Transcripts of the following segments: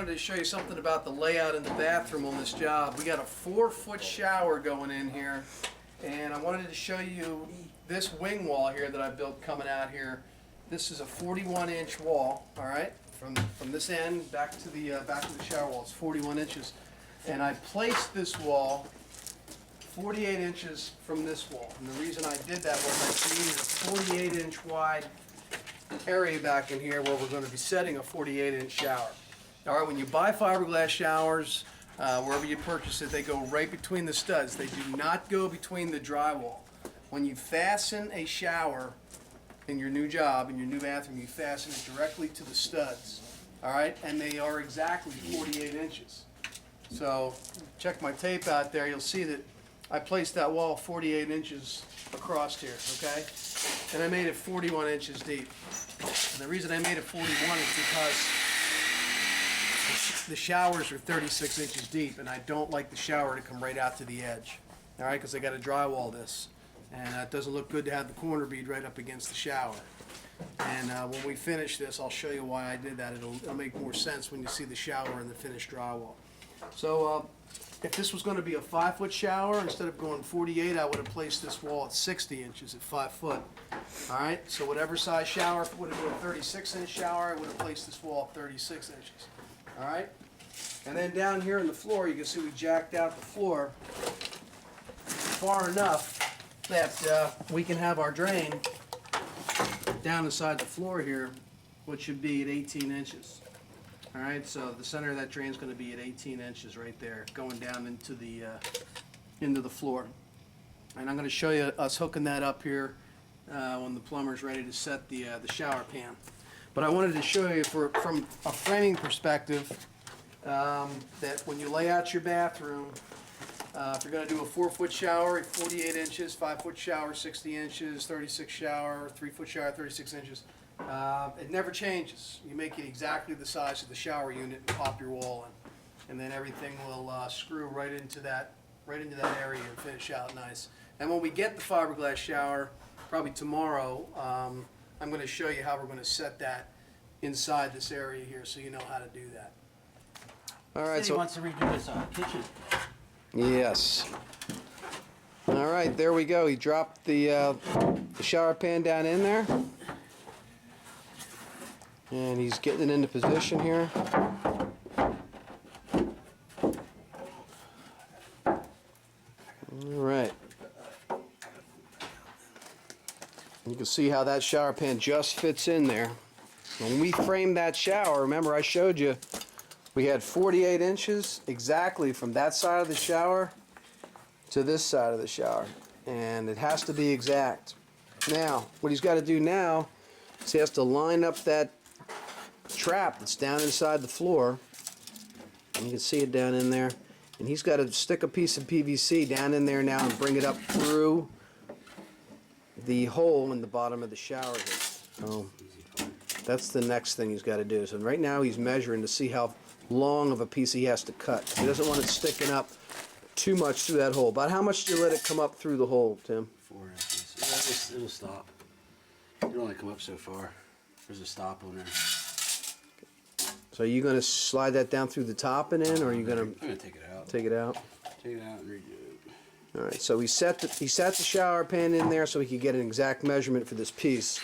wanted to show you something about the layout in the bathroom on this job. We got a 4-foot shower going in here, and I wanted to show you this wing wall here that I built coming out here. This is a 41-inch wall, all right, from this end back to the shower wall. It's 41 inches, and I placed this wall 48 inches from this wall. And the reason I did that was I created a 48-inch wide area back in here where we're going to be setting a 48-inch shower. All right, when you buy fiberglass showers, wherever you purchase it, they go right between the studs. They do not go between the drywall. When you fasten a shower in your new job, in your new bathroom, you fasten it directly to the studs. All right, and they are exactly 48 inches. So check my tape out there. You'll see that I placed that wall 48 inches across here, okay? And I made it 41 inches deep. And the reason I made it 41 is because the showers are 36 inches deep, and I don't like the shower to come right out to the edge. All right, because I got to drywall this, and it doesn't look good to have the corner bead right up against the shower. And when we finish this, I'll show you why I did that. It'll make more sense when you see the shower and the finished drywall. So if this was going to be a 5-foot shower, instead of going 48, I would have placed this wall at 60 inches at 5 foot. All right, so whatever size shower, if it would have been a 36-inch shower, I would have placed this wall at 36 inches. All right, and then down here in the floor, you can see we jacked out the floor far enough that we can have our drain down inside the floor here, which should be at 18 inches. All right, so the center of that drain is going to be at 18 inches right there, going down into the floor. And I'm going to show you us hooking that up here when the plumber's ready to set the shower pan. But I wanted to show you from a framing perspective that when you lay out your bathroom, if you're going to do a 4-foot shower, 48 inches, 5-foot shower, 60 inches, 36 shower, 3-foot shower, 36 inches, it never changes. You make it exactly the size of the shower unit and pop your wall in, and then everything will screw right into that area and finish out nice. And when we get the fiberglass shower, probably tomorrow, I'm going to show you how we're going to set that inside this area here, so you know how to do that. All right. So he wants to redo his kitchen. Yes. All right, there we go. He dropped the shower pan down in there, and he's getting it into position here. All right. You can see how that shower pan just fits in there. When we framed that shower, remember I showed you we had 48 inches exactly from that side of the shower to this side of the shower, and it has to be exact. Now what he's got to do now is he has to line up that trap that's down inside the floor, and you can see it down in there, and he's got to stick a piece of PVC down in there now and bring it up through the hole in the bottom of the shower here. So that's the next thing he's got to do. So right now he's measuring to see how long of a piece he has to cut. He doesn't want it sticking up too much through that hole. About how much do you let it come up through the hole, Tim? 4 inches. It'll stop. It'll only come up so far. There's a stop on there. So are you going to slide that down through the top and in, or are you going to? I'm going to take it out. Take it out. Take it out and redo it. All right. So he set the shower pan in there so he could get an exact measurement for this piece.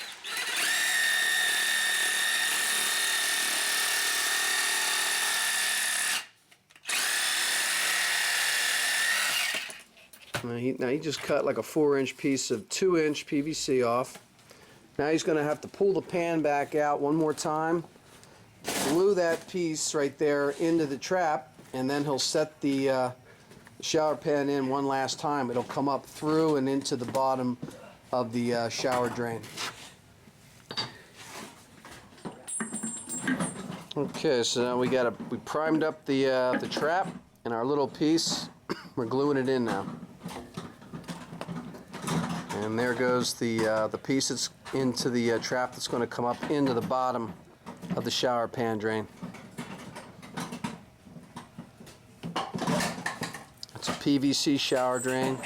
Now he just cut like a 4-inch piece of 2-inch PVC off. Now he's going to have to pull the pan back out one more time, glue that piece right there into the trap, and then he'll set the shower pan in one last time. It'll come up through and into the bottom of the shower drain. Okay, so now we primed up the trap and our little piece. We're gluing it in now. And there goes the piece that's into the trap that's going to come up into the bottom of the shower pan drain. It's a PVC shower drain.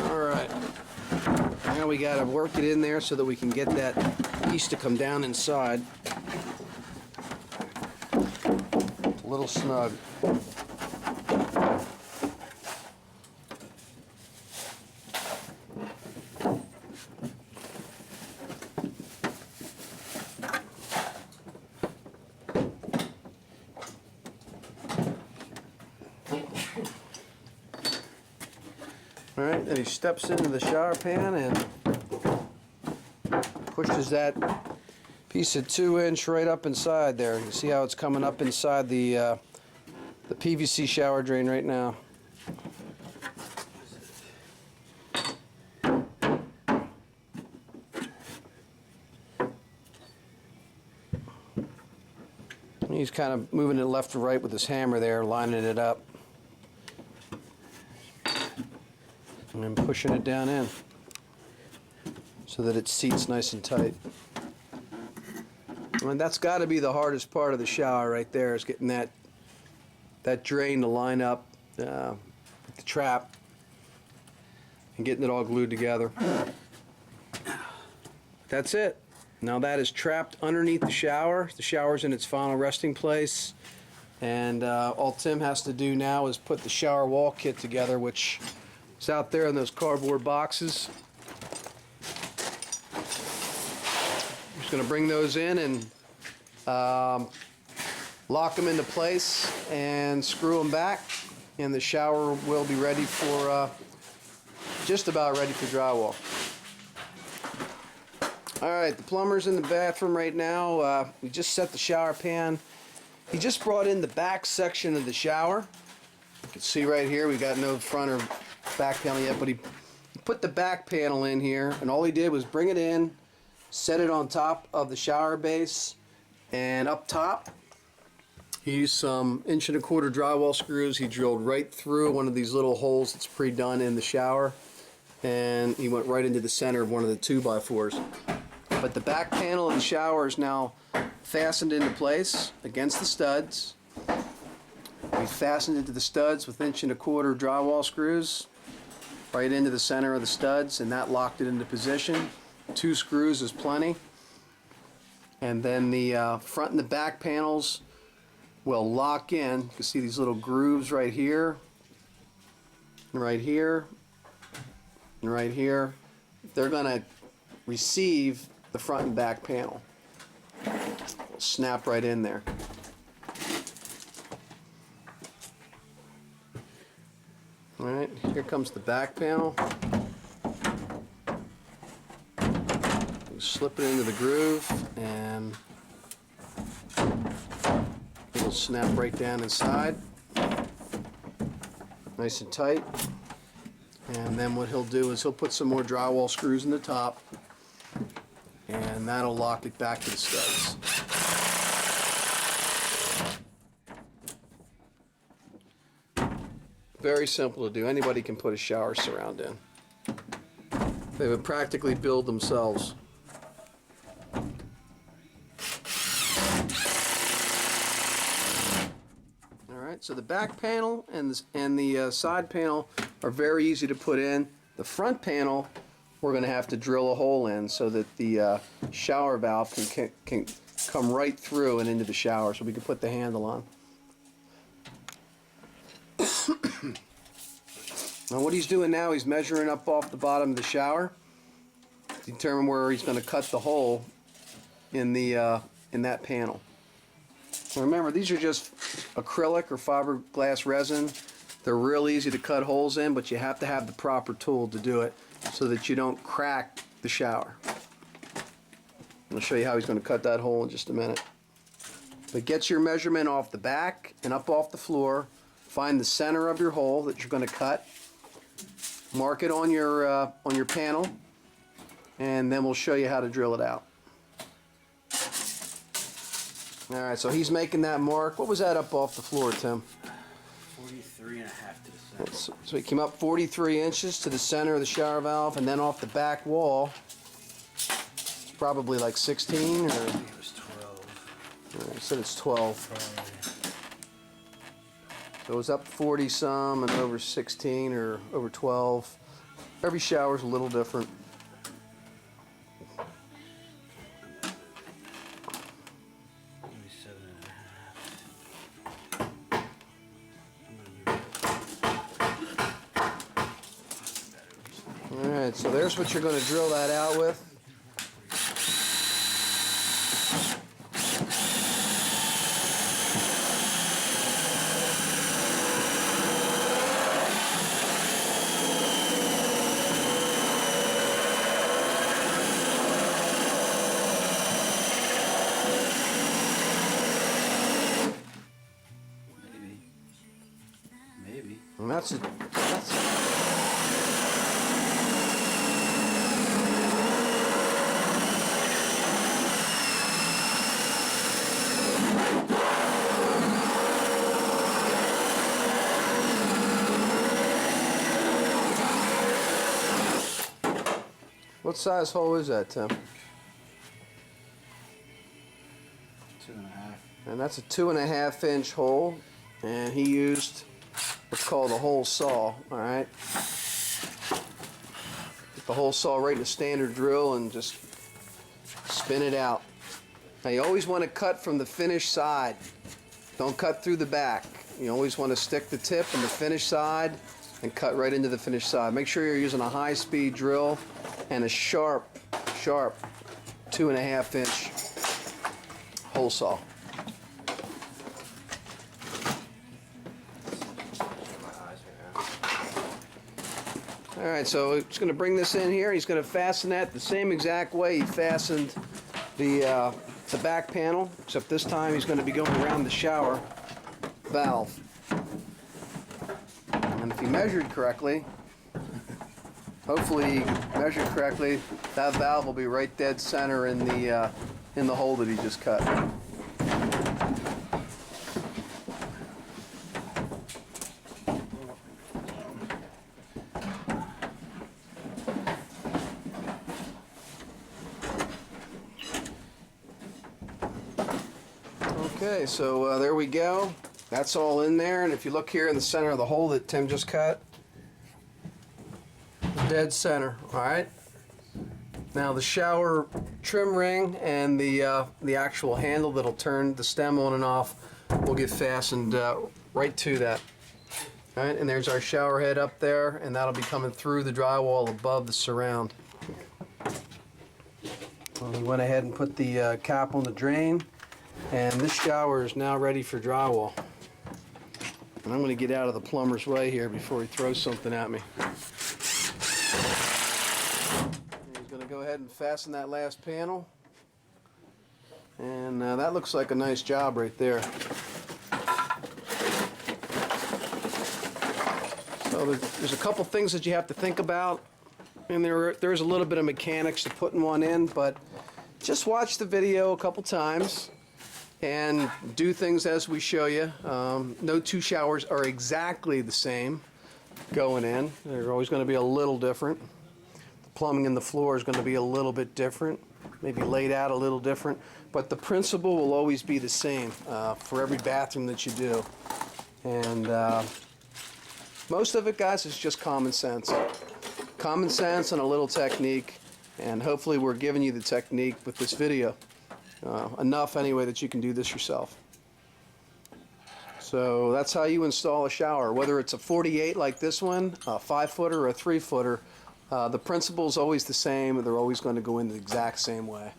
All right. we got to work it in there so that we can get that piece to come down inside. A little snug. Alright, then he steps into the shower pan and pushes that piece of 2-inch right up inside there. You see how it's coming up inside the PVC shower drain right now. He's kind of moving it left to right with his hammer there, lining it up. And then pushing it down in so that it seats nice and tight. And that's got to be the hardest part of the shower right there, is getting that drain to line up with the trap and getting it all glued together. That's it. Now that is trapped underneath the shower. The shower's in its final resting place, and all Tim has to do now is put the shower wall kit together, which is out there in those cardboard boxes. Just going to bring those in and lock them into place and screw them back, and the shower will be ready for just about ready for drywall. Alright, the plumber's in the bathroom right now. We just set the shower pan. He just brought in the back section of the shower. You can see right here we got no front or back panel yet, but he put the back panel in here, and all he did was bring it in, set it on top of the shower base, and up top he used some 1.25-inch drywall screws. He drilled right through one of these little holes that's pre-done in the shower, and he went right into the center of one of the 2x4s. But the back panel of the shower is now fastened into place against the studs. We fastened into the studs with 1.25-inch drywall screws right into the center of the studs, and that locked it into position. 2 screws is plenty. And then the front and the back panels will lock in. You can see these little grooves right here, and right here, and right here. They're going to receive the front and back panel. It'll snap right in there. Alright, here comes the back panel. You slip it into the groove and it'll snap right down inside. Nice and tight. And then what he'll do is he'll put some more drywall screws in the top, and that'll lock it back to the studs. Very simple to do. Anybody can put a shower surround in. They would practically build themselves. Alright, so the back panel and the side panel are very easy to put in. The front panel, we're going to have to drill a hole in so that the shower valve can come right through and into the shower, so we can put the handle on. Now what he's doing now, he's measuring up off the bottom of the shower to determine where he's going to cut the hole in that panel. Now remember, these are just acrylic or fiberglass resin. They're real easy to cut holes in, but you have to have the proper tool to do it so that you don't crack the shower. I'll show you how he's going to cut that hole in just a minute. But get your measurement off the back and up off the floor. Find the center of your hole that you're going to cut. Mark it on your panel, and then we'll show you how to drill it out. Alright, so he's making that mark. What was that up off the floor, Tim? 43.5 to the center. So he came up 43 inches to the center of the shower valve, and then off the back wall, it's probably like 16 or... I think it was 12. I said it's 12. So it was up 40 some and over 16 or over 12. Every shower's a little different. Alright, so there's what you're going to drill that out with. Maybe. And that's it. What size hole is that, Tim? 2.5. And that's a 2.5 inch hole, and he used what's called a hole saw. All right, put the hole saw right in a standard drill and just spin it out. Now you always want to cut from the finished side. Don't cut through the back. You always want to stick the tip in the finished side and cut right into the finished side. Make sure you're using a high-speed drill and a sharp 2.5 inch hole saw. All right, so he's going to bring this in here. He's going to fasten that the same exact way he fastened the back panel, except this time he's going to be going around the shower valve. And if he measured correctly, hopefully he measured correctly, that valve will be right dead center in the hole that he just cut. Okay, so there we go. That's all in there, and if you look here in the center of the hole that Tim just cut, dead center. All right. Now the shower trim ring and the actual handle that'll turn the stem on and off will get fastened right to that. All right, and there's our shower head up there, and that'll be coming through the drywall above the surround. Well, we went ahead and put the cap on the drain, and this shower is now ready for drywall. And I'm going to get out of the plumber's way here before he throws something at me. He's going to go ahead and fasten that last panel. And that looks like a nice job right there. So there's a couple things that you have to think about. And there's a little bit of mechanics to putting one in, but just watch the video a couple times and do things as we show you. No two showers are exactly the same going in. They're always going to be a little different. The plumbing in the floor is going to be a little bit different, maybe laid out a little different, but the principle will always be the same for every bathroom that you do. And most of it, guys, is just common sense. Common sense and a little technique, and hopefully we're giving you the technique with this video. Enough anyway that you can do this yourself. So that's how you install a shower, whether it's a 48 like this one, a 5-footer or a 3-footer. The principle is always the same, and they're always going to go in the exact same way.